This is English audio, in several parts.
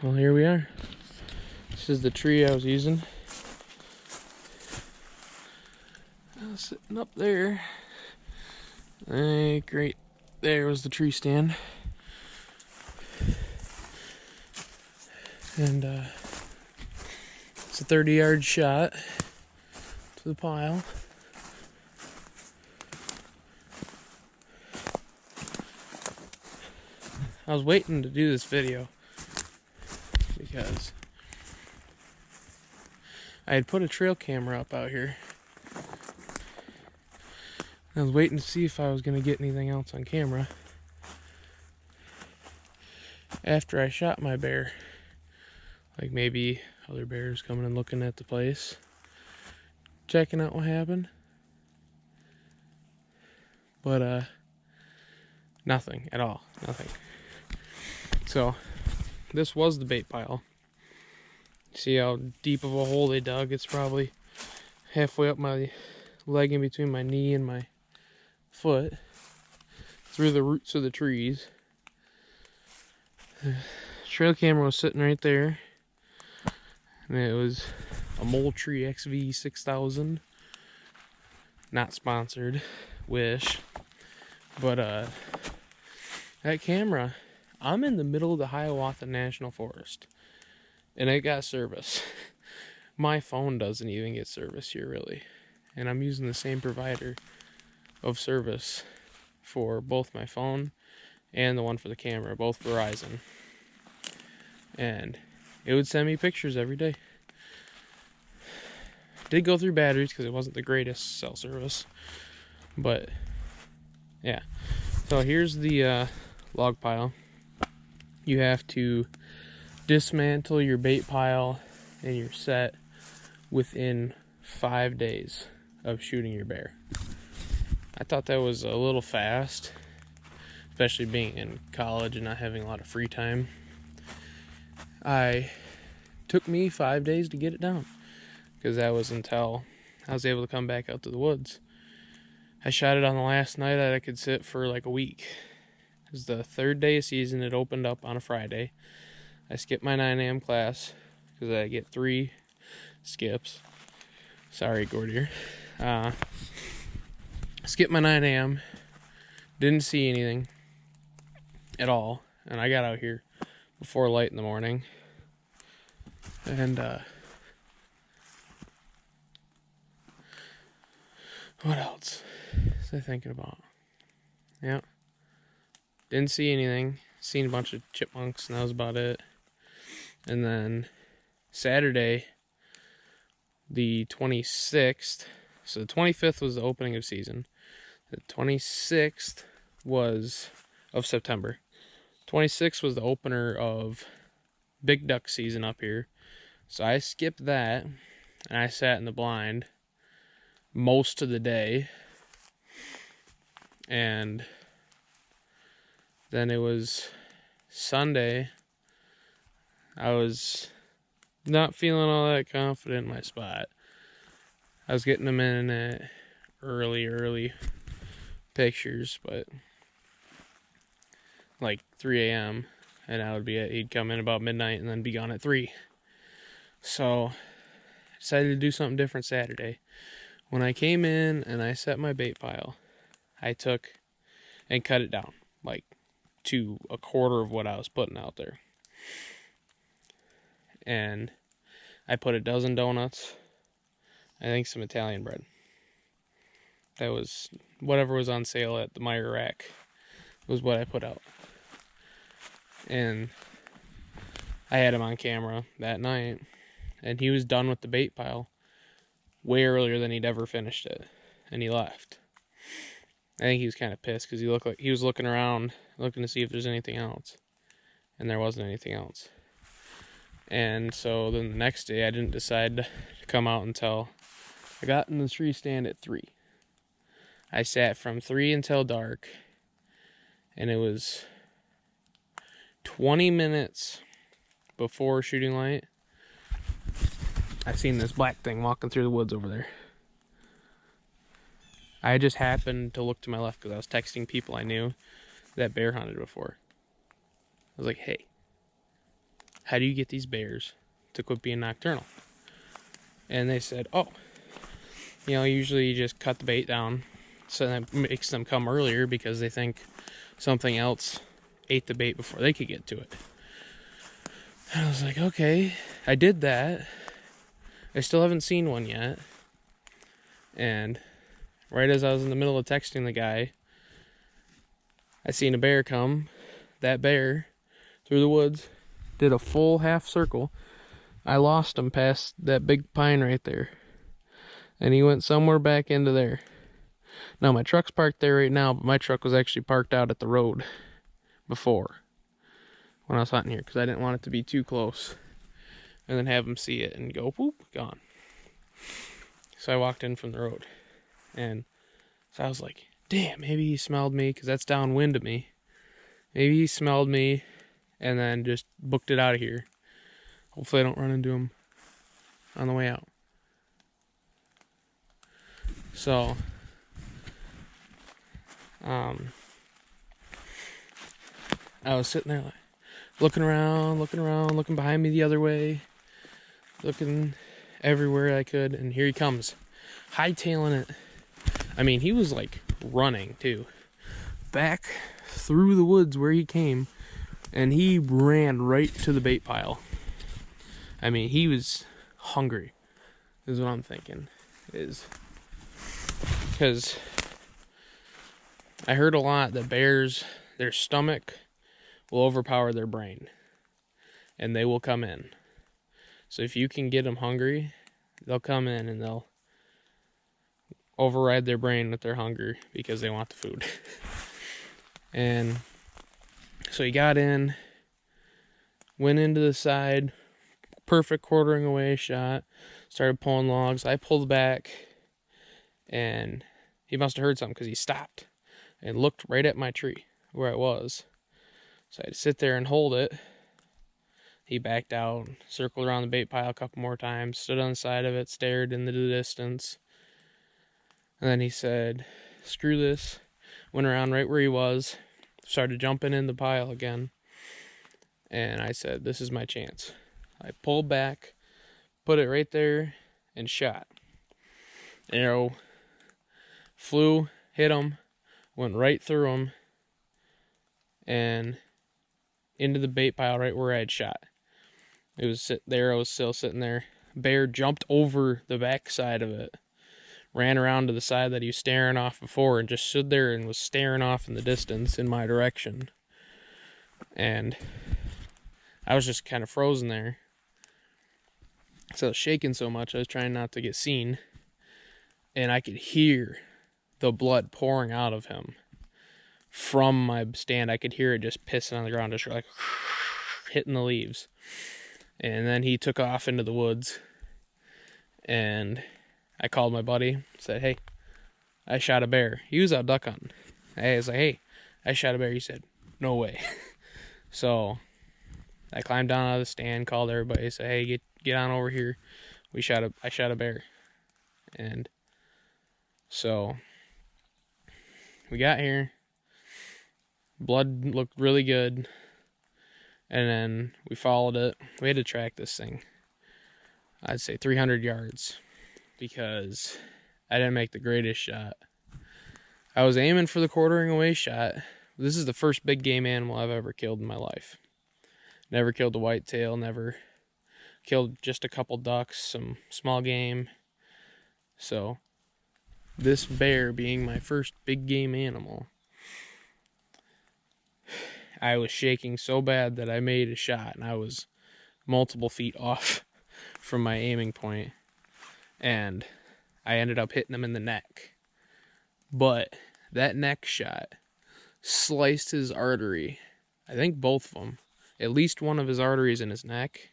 Well, here we are. This is the tree I was using. I was sitting up there. Great. There was the tree stand. And it's a 30-yard shot to the pile. I was waiting to do this video because I had put a trail camera up out here. I was waiting to see if I was going to get anything else on camera after I shot my bear. Like maybe other bears coming and looking at the place, checking out what happened. But nothing at all, nothing. So this was the bait pile. See how deep of a hole they dug? It's probably halfway up my leg, in between my knee and my foot, through the roots of the trees. The trail camera was sitting right there, and it was a Moultrie XV6000. Not sponsored, wish. But that camera, I'm in the middle of the Hiawatha National Forest, and it got service. My phone doesn't even get service here, really, and I'm using the same provider of service for both my phone and the one for the camera, both Verizon. And it would send me pictures every day. Did go through batteries because it wasn't the greatest cell service, but yeah. So here's the log pile. You have to dismantle your bait pile and your set within 5 days of shooting your bear. I thought that was a little fast, especially being in college and not having a lot of free time. Took me 5 days to get it down, because that was until I was able to come back out to the woods. I shot it on the last night that I could sit for like a week. It was the third day of season. It opened up on a Friday. I skipped my 9 a.m. class because I get 3 skips. Sorry, Gordier. Skipped my 9 a.m. Didn't see anything at all. And I got out here before light in the morning. And what else was I thinking about? Yeah. Didn't see anything. Seen a bunch of chipmunks, and that was about it. And then Saturday, the 26th, so the 25th was the opening of season. The 26th was of September. 26th was the opener of big duck season up here. So I skipped that, and I sat in the blind most of the day. And then it was Sunday. I was not feeling all that confident in my spot. I was getting them in at early pictures, but like 3 a.m. and I would be he'd come in about midnight and then be gone at 3. So I decided to do something different Saturday. When I came in and I set my bait pile, I took and cut it down like to a quarter of what I was putting out there. And I put a dozen donuts, I think some Italian bread. That was whatever was on sale at the Meyer rack was what I put out. And I had him on camera that night, and he was done with the bait pile way earlier than he'd ever finished it, and he left. I think he was kind of pissed because he looked like he was looking around, looking to see if there's anything else, and there wasn't anything else. And so then the next day I didn't decide to come out until I got in the tree stand at 3. I sat from 3 until dark, and it was 20 minutes before shooting light. I seen this black thing walking through the woods over there. I just happened to look to my left because I was texting people I knew that bear hunted before. I was like, hey, how do you get these bears to quit being nocturnal? And they said, oh, you know, usually you just cut the bait down so that makes them come earlier because they think something else ate the bait before they could get to it. And I was like, okay, I did that. I still haven't seen one yet. And right as I was in the middle of texting the guy, I seen a bear come. That bear, through the woods, did a full half circle. I lost him past that big pine right there. And he went somewhere back into there. Now, my truck's parked there right now, but my truck was actually parked out at the road before when I was hunting here because I didn't want it to be too close and then have him see it and go, whoop, gone. So I walked in from the road. And so I was like, damn, maybe he smelled me because that's downwind of me. Maybe he smelled me and then just booked it out of here. Hopefully I don't run into him on the way out. So, I was sitting there like, looking around, looking behind me the other way, looking everywhere I could, and here he comes, hightailing it. I mean, he was like running too, back through the woods where he came, and he ran right to the bait pile. I mean, he was hungry, is what I'm thinking, is because I heard a lot that bears, their stomach will overpower their brain, and they will come in. So if you can get them hungry, they'll come in and they'll override their brain with their hunger because they want the food. And so he got in, went into the side, perfect quartering away shot, started pulling logs. I pulled back, and he must have heard something because he stopped and looked right at my tree where I was. So I had to sit there and hold it. He backed out, circled around the bait pile a couple more times, stood on the side of it, stared into the distance. And then he said, screw this. Went around right where he was, started jumping in the pile again. And I said, this is my chance. I pulled back, put it right there, and shot. Arrow flew, hit him, went right through him, and into the bait pile right where I had shot. It was the arrow was still sitting there. Bear jumped over the back side of it, ran around to the side that he was staring off before, and just stood there and was staring off in the distance in my direction. And I was just kind of frozen there. So I was shaking so much, I was trying not to get seen. And I could hear the blood pouring out of him from my stand. I could hear it just pissing on the ground, just like hitting the leaves. And then he took off into the woods. And I called my buddy, said, hey, I shot a bear. He was out duck hunting. I was like, hey, I shot a bear. He said, no way. So I climbed down out of the stand, called everybody, said, hey, get on over here. I shot a bear. And so we got here. Blood looked really good. And then we followed it. We had to track this thing, I'd say 300 yards, because I didn't make the greatest shot. I was aiming for the quartering away shot. This is the first big game animal I've ever killed in my life. Never killed a whitetail, never killed just a couple ducks, some small game. So this bear being my first big game animal, I was shaking so bad that I made a shot, and I was multiple feet off from my aiming point, and I ended up hitting him in the neck. But that neck shot sliced his artery. I think both of them. At least one of his arteries in his neck.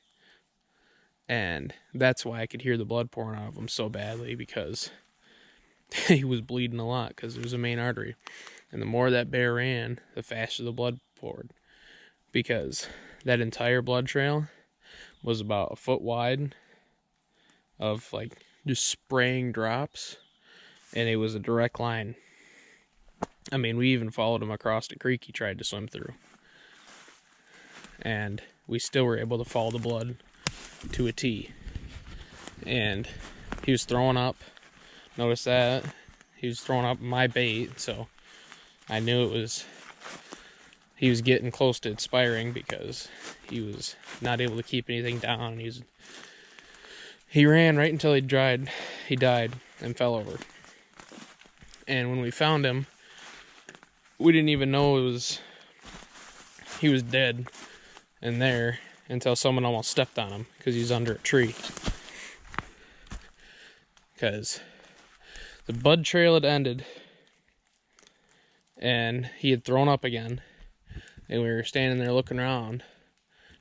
And that's why I could hear the blood pouring out of him so badly, because he was bleeding a lot because it was a main artery. And the more that bear ran, the faster the blood poured, because that entire blood trail was about a foot wide of like just spraying drops, and it was a direct line. I mean, we even followed him across the creek he tried to swim through. and we still were able to follow the blood to a T. And he was throwing up. Notice that he was throwing up my bait, so I knew he was getting close to expiring because he was not able to keep anything down. He ran right until he died and fell over. And when we found him, we didn't even know he was dead in there until someone almost stepped on him because he's under a tree. Because the bud trail had ended and he had thrown up again, and we were standing there looking around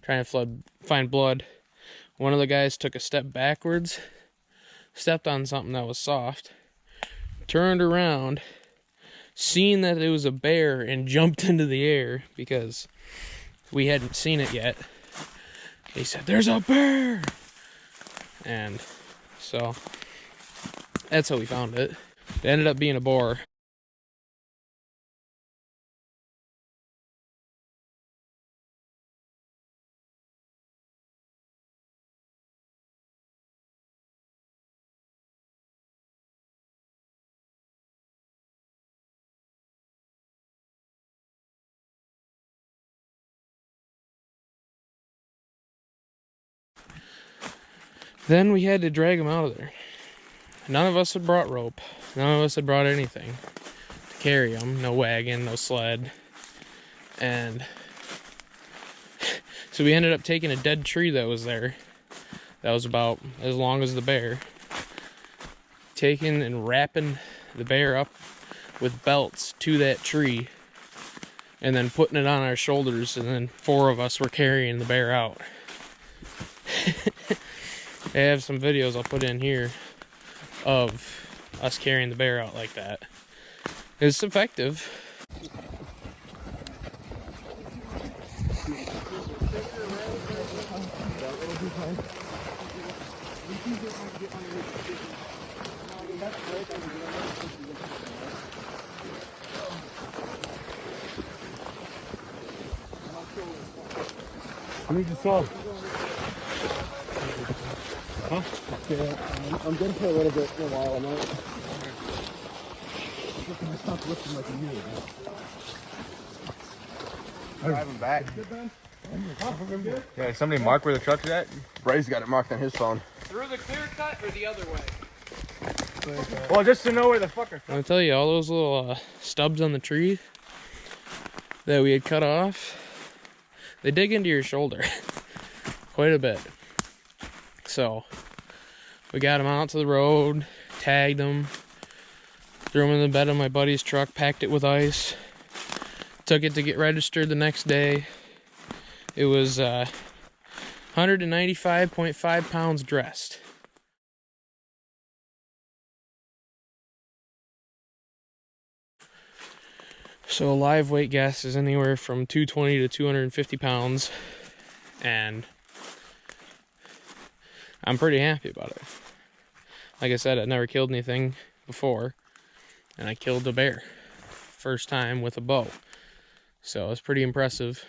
trying to find blood. One of the guys took a step backwards, stepped on something that was soft, turned around, seen that it was a bear, and jumped into the air because we hadn't seen it yet. He said, "There's a bear!" And so that's how we found it. It ended up being a boar. Then we had to drag him out of there. None of us had brought rope. None of us had brought anything to carry him. No wagon, no sled. And so we ended up taking a dead tree that was there, that was about as long as the bear, taking and wrapping the bear up with belts to that tree, and then putting it on our shoulders, and then 4 of us were carrying the bear out. I have some videos I'll put in here of us carrying the bear out like that. It's effective. I need to saw. Huh? Yeah, I'm good for a little bit in a while. I'm not. I stopped lifting like a year ago. Driving back. Good? Yeah, somebody mark where the truck's at? Bray's got it marked on his phone. Through the clear cut or the other way? Well, just to know where the fucker. I'll tell you, all those little stubs on the tree that we had cut off, they dig into your shoulder quite a bit. So we got them out to the road, tagged them, threw them in the bed of my buddy's truck, packed it with ice, took it to get registered the next day. It was 195.5 pounds dressed. So a live weight guess is anywhere from 220 to 250 pounds, and I'm pretty happy about it. Like I said, I've never killed anything before, and I killed a bear first time with a bow, so it's pretty impressive.